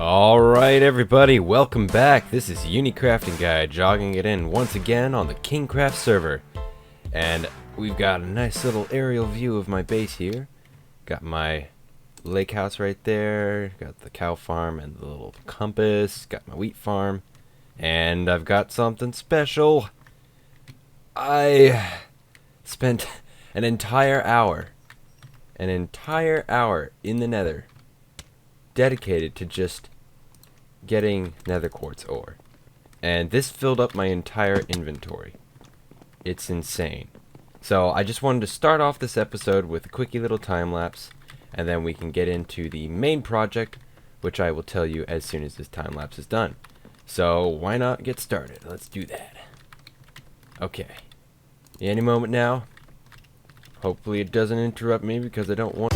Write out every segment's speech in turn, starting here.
Alright everybody, welcome back. This is Crafting Guy jogging it in once again on the KingKraft server. And we've got a nice little aerial view of my base here. Got my lake house right there, got the cow farm and the little compass, got my wheat farm, and I've got something special. I spent an entire hour in the nether dedicated to just getting nether quartz ore, and this filled up my entire inventory. It's insane. So I just wanted to start off this episode with a quickie little time lapse, and then we can get into the main project, which I will tell you as soon as this time lapse is done. So why not get started? Let's do that. Okay, any moment now. Hopefully it doesn't interrupt me because I don't want.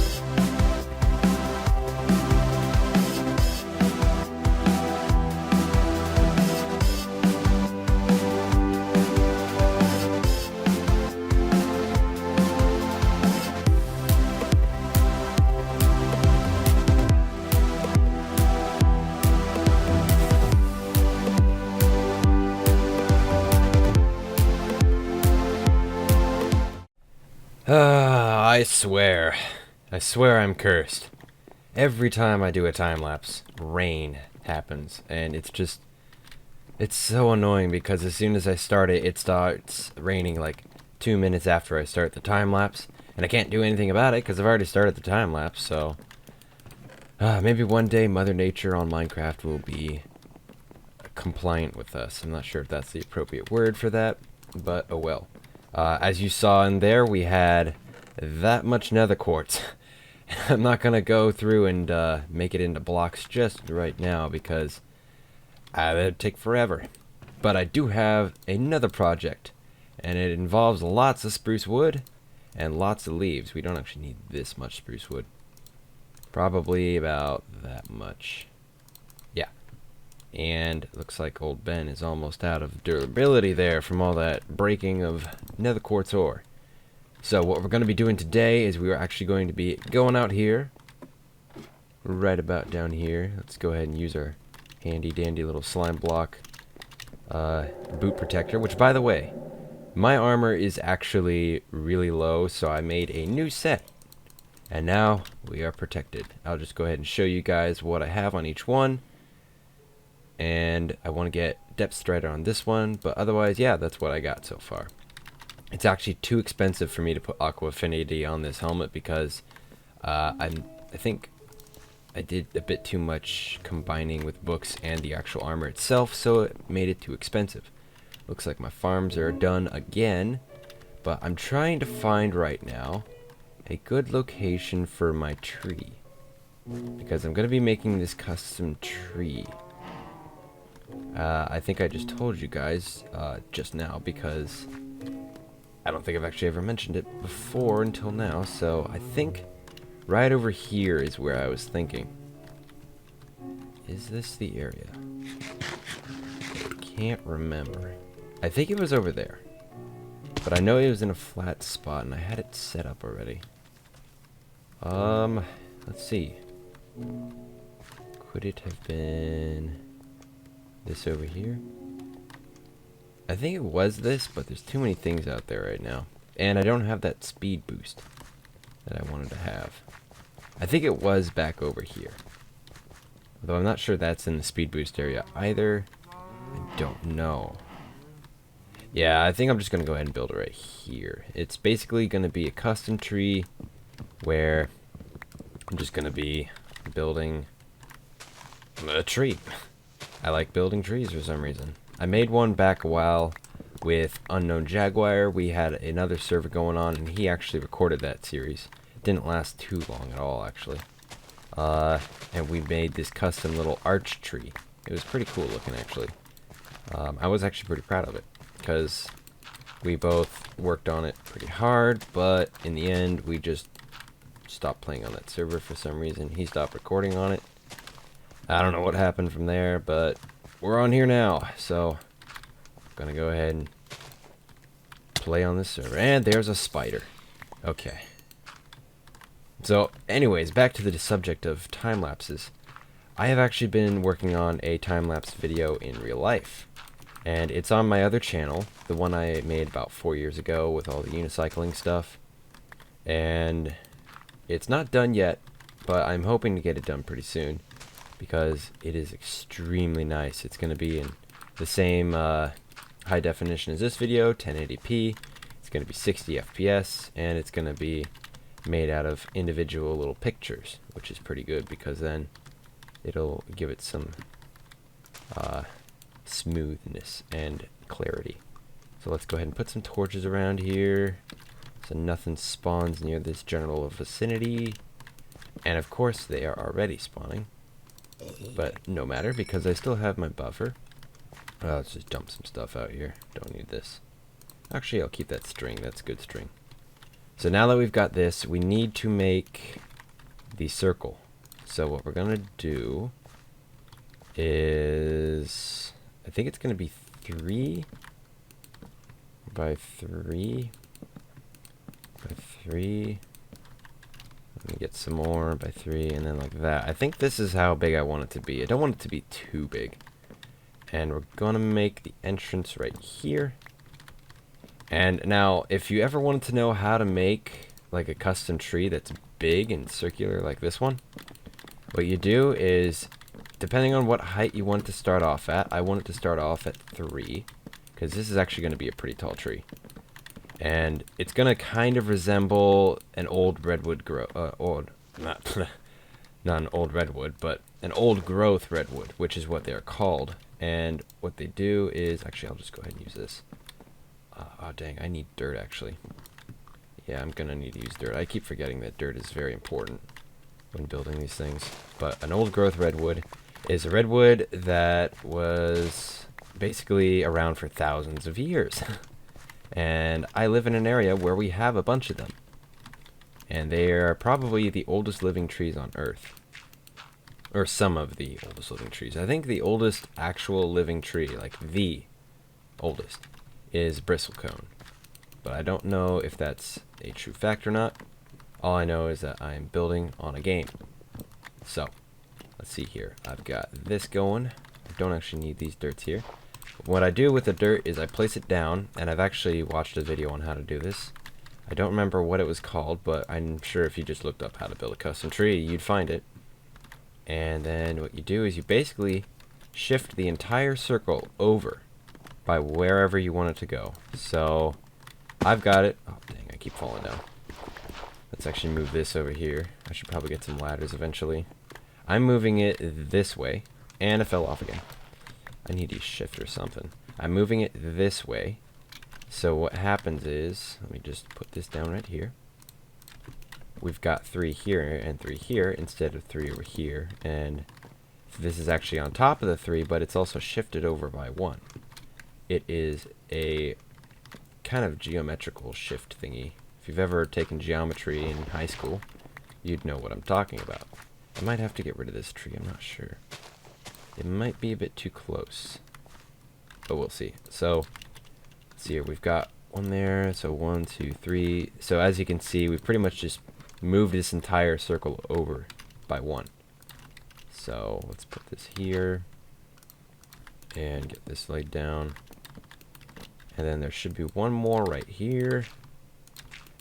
I swear I'm cursed. Every time I do a time lapse, rain happens, and it's so annoying because as soon as I start it, it starts raining like 2 minutes after I start the time lapse, and I can't do anything about it because I've already started the time lapse. So maybe one day Mother Nature on Minecraft will be compliant with us. I'm not sure if that's the appropriate word for that, but oh well. As you saw in there, we had that much nether quartz. I'm not gonna go through and make it into blocks just right now because that'd take forever. But I do have another project, and it involves lots of spruce wood and lots of leaves. We don't actually need this much spruce wood. Probably about that much. Yeah. And it looks like old Ben is almost out of durability there from all that breaking of nether quartz ore. So what we're going to be doing today is we are actually going to be going out here, right about down here. Let's go ahead and use our handy dandy little slime block boot protector, which by the way, my armor is actually really low, so I made a new set. And now we are protected. I'll just go ahead and show you guys what I have on each one. And I want to get depth strider on this one, but otherwise, yeah, that's what I got so far. It's actually too expensive for me to put aqua affinity on this helmet because I think I did a bit too much combining with books and the actual armor itself, so it made it too expensive. Looks like my farms are done again, but I'm trying to find right now a good location for my tree because I'm going to be making this custom tree. I think I just told you guys just now because I don't think I've actually ever mentioned it before until now, so I think right over here is where I was thinking. Is this the area? I can't remember. I think it was over there, but I know it was in a flat spot and I had it set up already. Let's see. Could it have been this over here? I think it was this, but there's too many things out there right now. And I don't have that speed boost that I wanted to have. I think it was back over here. Although I'm not sure that's in the speed boost area either. I don't know. Yeah, I think I'm just going to go ahead and build it right here. It's basically going to be a custom tree where I'm just going to be building a tree. I like building trees for some reason. I made one back a while with Unknown Jaguar. We had another server going on, and he actually recorded that series. It didn't last too long at all, actually. And we made this custom little arch tree. It was pretty cool looking, actually. I was actually pretty proud of it, because we both worked on it pretty hard, but in the end, we just stopped playing on that server for some reason. He stopped recording on it. I don't know what happened from there, but we're on here now, so I'm gonna go ahead and play on this server. And there's a spider. Okay. So, anyways, back to the subject of time lapses. I have actually been working on a time-lapse video in real life. And it's on my other channel, the one I made about 4 years ago with all the unicycling stuff. And it's not done yet, but I'm hoping to get it done pretty soon because it is extremely nice. It's going to be in the same high definition as this video, 1080p. It's going to be 60 FPS, and it's going to be made out of individual little pictures, which is pretty good because then it'll give it some smoothness and clarity. So let's go ahead and put some torches around here so nothing spawns near this general vicinity. And of course they are already spawning, but no matter because I still have my buffer. Let's just dump some stuff out here. Don't need this. Actually, I'll keep that string. That's good string. So now that we've got this, we need to make the circle. So what we're gonna do is, I think it's gonna be 3 by 3 by 3. Let me get some more by 3, and then like that. I think this is how big I want it to be. I don't want it to be too big. And we're gonna make the entrance right here. And now, if you ever wanted to know how to make like a custom tree that's big and circular like this one, what you do is, depending on what height you want it to start off at, I want it to start off at 3, because this is actually going to be a pretty tall tree. And it's going to kind of resemble an old redwood not an old redwood, but an old growth redwood, which is what they're called. And what they do is, actually I'll just go ahead and use this. Oh dang, I need dirt actually. Yeah, I'm gonna need to use dirt. I keep forgetting that dirt is very important when building these things. But an old growth redwood is a redwood that was basically around for thousands of years. And I live in an area where we have a bunch of them. And they are probably the oldest living trees on Earth. Or some of the oldest living trees. I think the oldest actual living tree, like the oldest, is bristlecone. But I don't know if that's a true fact or not. All I know is that I'm building on a game. So, let's see here. I've got this going. I don't actually need these dirts here. What I do with the dirt is I place it down, and I've actually watched a video on how to do this. I don't remember what it was called, but I'm sure if you just looked up how to build a custom tree, you'd find it. And then what you do is you basically shift the entire circle over by wherever you want it to go. So I've got it. Oh dang, I keep falling down. Let's actually move this over here. I should probably get some ladders eventually. I'm moving it this way, and it fell off again. I need to use shift or something. I'm moving it this way. So what happens is, let me just put this down right here. We've got 3 here and 3 here instead of 3 over here. And this is actually on top of the 3, but it's also shifted over by 1. It is a kind of geometrical shift thingy. If you've ever taken geometry in high school, you'd know what I'm talking about. I might have to get rid of this tree, I'm not sure. It might be a bit too close, but we'll see. So, let's see here, we've got 1 there, so 1, 2, 3. So as you can see, we've pretty much just moved this entire circle over by 1. So, let's put this here, and get this laid down. And then there should be 1 more right here.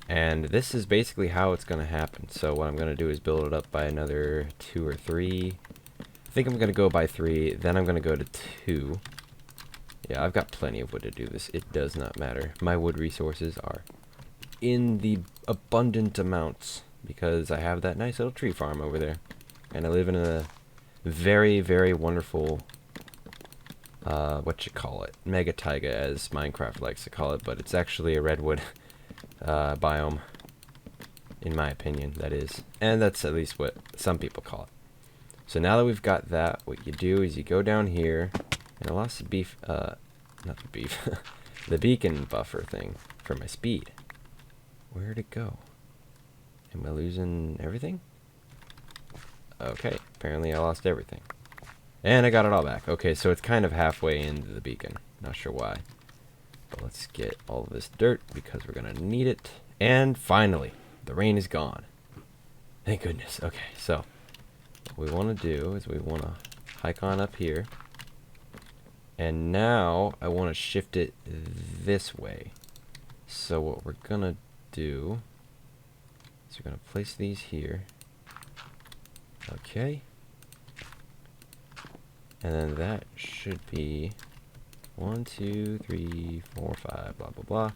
And this is basically how it's going to happen. So what I'm going to do is build it up by another 2 or 3. I think I'm going to go by 3, then I'm going to go to 2. Yeah, I've got plenty of wood to do this. It does not matter. My wood resources are in the abundant amounts because I have that nice little tree farm over there. And I live in a very, very wonderful, mega taiga, as Minecraft likes to call it, but it's actually a redwood biome, in my opinion, that is. And that's at least what some people call it. So now that we've got that, what you do is you go down here, and I lost the the beacon buffer thing for my speed. Where'd it go? Am I losing everything? Okay, apparently I lost everything. And I got it all back. Okay, so it's kind of halfway into the beacon. Not sure why. But let's get all of this dirt because we're going to need it. And finally, the rain is gone. Thank goodness. Okay, so what we want to do is we want to hike on up here. And now I want to shift it this way. So what we're going to do is we're going to place these here. Okay. And then that should be 1, 2, 3, 4, 5, blah, blah, blah.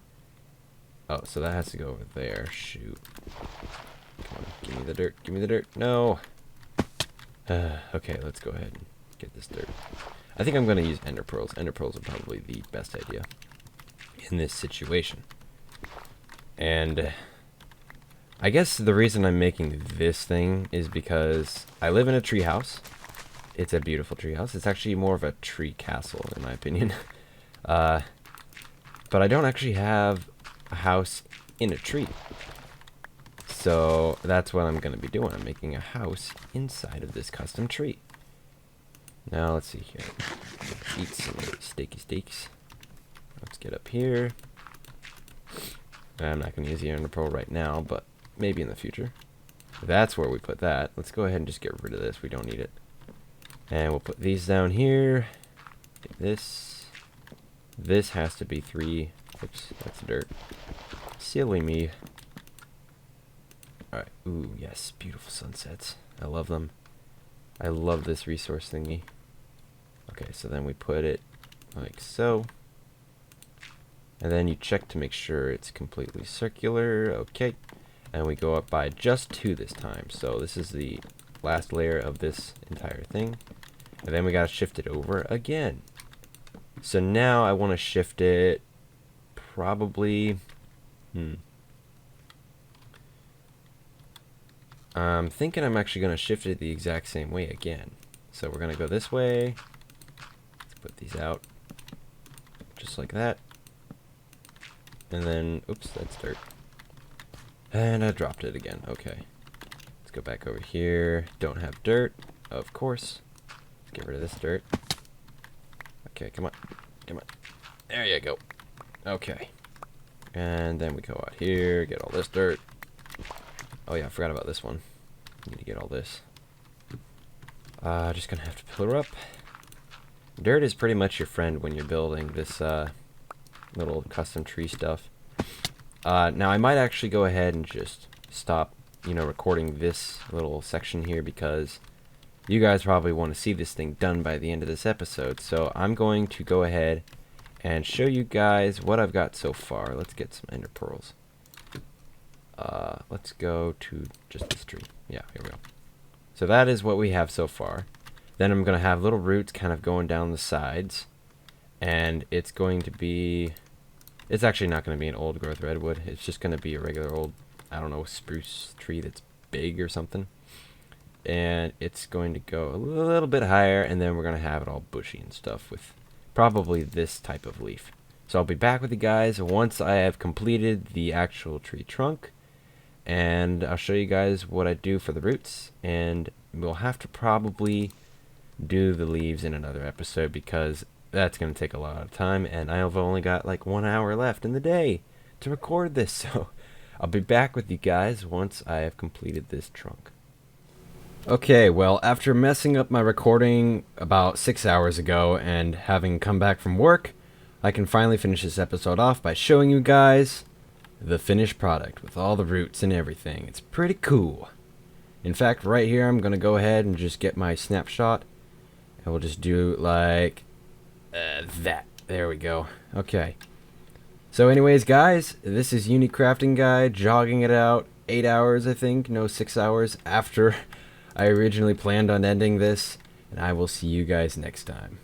Oh, so that has to go over there. Shoot. Come on, give me the dirt. Give me the dirt. No. Okay, let's go ahead and get this dirt. I think I'm going to use ender pearls. Ender pearls are probably the best idea in this situation. And I guess the reason I'm making this thing is because I live in a tree house. It's a beautiful tree house. It's actually more of a tree castle, in my opinion. But I don't actually have a house in a tree. So that's what I'm going to be doing. I'm making a house inside of this custom tree. Now let's see here. Eat some steaky steaks. Let's get up here. I'm not going to use the ender pearl right now, but maybe in the future. That's where we put that. Let's go ahead and just get rid of this. We don't need it. And we'll put these down here. Get this. This has to be 3. Oops, that's dirt. Silly me. Alright. Ooh, yes. Beautiful sunsets. I love them. I love this resource thingy. Okay, so then we put it like so. And then you check to make sure it's completely circular. Okay. And we go up by just 2 this time. So this is the last layer of this entire thing. And then we gotta shift it over again. So now I want to shift it probably... I'm thinking I'm actually going to shift it the exact same way again. So we're going to go this way. Let's put these out. Just like that. And then, oops, that's dirt. And I dropped it again. Okay. Let's go back over here. Don't have dirt, of course. Let's get rid of this dirt. Okay, come on. Come on. There you go. Okay. And then we go out here, get all this dirt. Oh yeah, I forgot about this one. Need to get all this. Just gonna have to pillar up. Dirt is pretty much your friend when you're building this little custom tree stuff. Now I might actually go ahead and just stop, recording this little section here because you guys probably want to see this thing done by the end of this episode. So I'm going to go ahead and show you guys what I've got so far. Let's get some ender pearls. Let's go to just this tree. Yeah, here we go. So that is what we have so far. Then I'm going to have little roots kind of going down the sides. And it's going to be... It's actually not going to be an old growth redwood. It's just going to be a regular old, I don't know, spruce tree that's big or something. And it's going to go a little bit higher, and then we're going to have it all bushy and stuff with probably this type of leaf. So I'll be back with you guys once I have completed the actual tree trunk. And I'll show you guys what I do for the roots. And we'll have to probably do the leaves in another episode because that's going to take a lot of time. And I've only got like 1 hour left in the day to record this. So I'll be back with you guys once I have completed this trunk. Okay, well, after messing up my recording about 6 hours ago and having come back from work, I can finally finish this episode off by showing you guys the finished product with all the roots and everything. It's pretty cool. In fact, right here, I'm going to go ahead and just get my snapshot. And we'll just do like that. There we go. Okay. So anyways, guys, this is Unique Crafting Guy jogging it out 8 hours, I think. No, 6 hours after I originally planned on ending this. And I will see you guys next time.